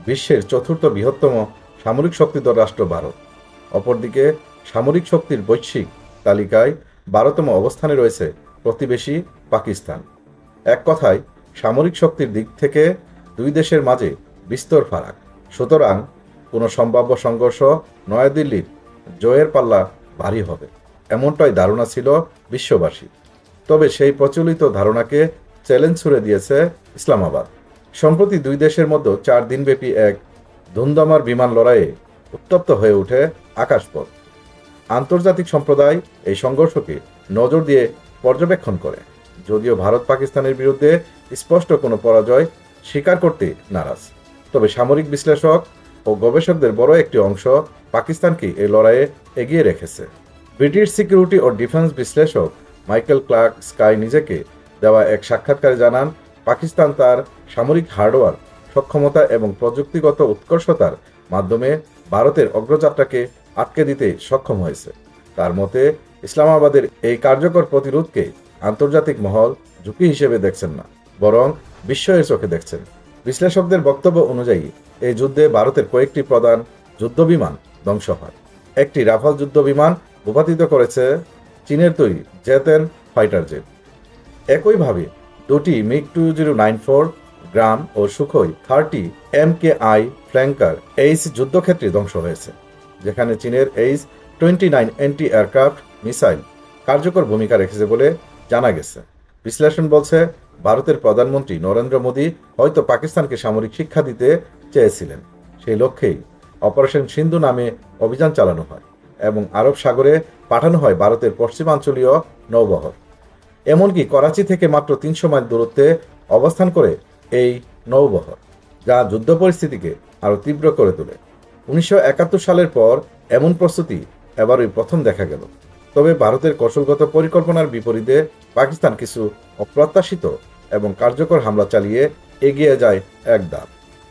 বিশ্বের চতুর্থ বৃহত্তম সামরিক শক্তিধর রাষ্ট্র ভারত। অপরদিকে সামরিক শক্তির বৈশ্বিক তালিকায় 12তম অবস্থানে রয়েছে প্রতিবেশী পাকিস্তান। এক কথায় সামরিক শক্তির দিক থেকে দুই দেশের মাঝে বিস্তর ফারাক। সুতরাং কোনো সম্ভাব্য সংঘর্ষ নয়াদিল্লির জয়ের পাল্লা ভারী হবে, এমনটাই ধারণা ছিল বিশ্ববাসী। তবে সেই প্রচলিত ধারণাকে চ্যালেঞ্জ ছুড়ে দিয়েছে ইসলামাবাদ। সম্প্রতি দুই দেশের মধ্যে 4 দিনব্যাপী এক ধুমধামার বিমান লড়াইয়ে উত্তপ্ত হয়ে ওঠে আকাশপথ। আন্তর্জাতিক সম্প্রদায় এই সংঘর্ষকে নজর দিয়ে পর্যবেক্ষণ করে, যদিও ভারত পাকিস্তানের বিরুদ্ধে স্পষ্ট কোনো পরাজয় স্বীকার করতে নারাজ। তবে সামরিক বিশ্লেষক ও গবেষকদের বড় একটি অংশ পাকিস্তানকে এই লড়াইয়ে এগিয়ে রেখেছে। ব্রিটিশ সিকিউরিটি ও ডিফেন্স বিশ্লেষক মাইকেল ক্লার্ক স্কাই নিজেকে দেওয়া এক সাক্ষাৎকারে জানান, পাকিস্তান তার সামরিক হার্ডওয়্যার সক্ষমতা এবং প্রযুক্তিগত উৎকর্ষতার মাধ্যমে ভারতের অগ্রযাত্রাকে আটকে দিতে সক্ষম হয়েছে। তার মতে, ইসলামাবাদের এই কার্যকর প্রতিরোধকে আন্তর্জাতিক মহল ঝুঁকি হিসেবে দেখছেন না, বরং বিস্ময়ের চোখে দেখছেন। বিশ্লেষকদের বক্তব্য অনুযায়ী এই যুদ্ধে ভারতের কয়েকটি প্রধান যুদ্ধবিমান ধ্বংস হয়। একটি রাফাল যুদ্ধবিমান ভূপাতিত করেছে চীনের তৈরি জেট-10 ফাইটার জেট। একইভাবে দুটি মিগ 2094 গ্রাম ও সুখোই 30 MKI ফ্ল্যাঙ্কার এইচ যুদ্ধক্ষেত্রে ধ্বংস হয়েছে, যেখানে চীনের H-29 অ্যান্টি এয়ারক্রাফট মিসাইল কার্যকর ভূমিকা রেখেছে বলে জানা গেছে। বিশ্লেষণ বলছে, ভারতের প্রধানমন্ত্রী নরেন্দ্র মোদী হয়তো পাকিস্তানকে সামরিক শিক্ষা দিতে চেয়েছিলেন। সেই লক্ষ্যেই অপারেশন সিন্ধু নামে অভিযান চালানো হয় এবং আরব সাগরে পাঠানো হয় ভারতের পশ্চিমাঞ্চলীয় নৌবহর। এমনকি করাচি থেকে মাত্র 300 মাইল দূরত্বে অবস্থান করে এই নৌবহর, যা যুদ্ধ পরিস্থিতিকে আরও তীব্র করে তোলে। 1971 সালের পর এমন প্রস্তুতি এবারই প্রথম দেখা গেল। তবে ভারতের কৌশলগত পরিকল্পনার বিপরীতে পাকিস্তান কিছু অপ্রত্যাশিত এবং কার্যকর হামলা চালিয়ে এগিয়ে যায় এক ধাপ।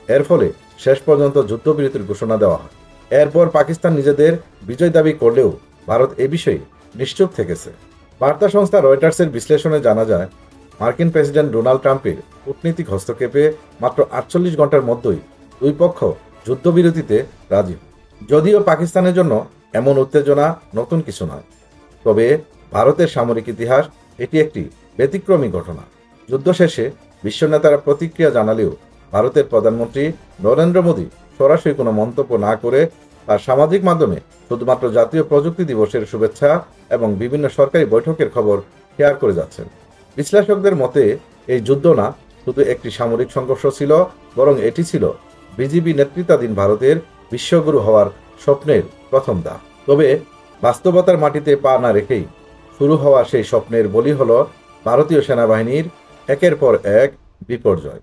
এর ফলে শেষ পর্যন্ত যুদ্ধবিরতির ঘোষণা দেওয়া হয়। এরপর পাকিস্তান নিজেদের বিজয় দাবি করলেও ভারত এ বিষয়ে নিশ্চুপ থেকেছে। বার্তা সংস্থা রয়টার্সের বিশ্লেষণে জানা যায়, মার্কিন প্রেসিডেন্ট ডোনাল্ড ট্রাম্পের কূটনীতিক হস্তক্ষেপে মাত্র 48 ঘন্টার মধ্যেই দুই পক্ষ যুদ্ধবিরতিতে রাজি। যদিও পাকিস্তানের জন্য এমন উত্তেজনা নতুন কিছু নয়, তবে ভারতের সামরিক ইতিহাস এটি একটি ব্যতিক্রমী ঘটনা। যুদ্ধ শেষে বিশ্ব নেতারা প্রতিক্রিয়া জানালেও ভারতের প্রধানমন্ত্রী নরেন্দ্র মোদী সরাসরি কোনো মন্তব্য না করে তার সামাজিক মাধ্যমে শুধুমাত্র জাতীয় প্রযুক্তি দিবসের শুভেচ্ছা এবং বিভিন্ন সরকারি বৈঠকের খবর শেয়ার করে যাচ্ছেন। বিশ্লেষকদের মতে, এই যুদ্ধ না শুধু একটি সামরিক সংঘর্ষ ছিল, বরং এটি ছিল বিজিবি নেতৃত্বাধীন ভারতের বিশ্বগুরু হওয়ার স্বপ্নের প্রথম ধাপ। তবে বাস্তবতার মাটিতে পা না রেখেই শুরু হওয়া সেই স্বপ্নের বলি হল ভারতীয় সেনাবাহিনীর একের পর এক বিপর্যয়।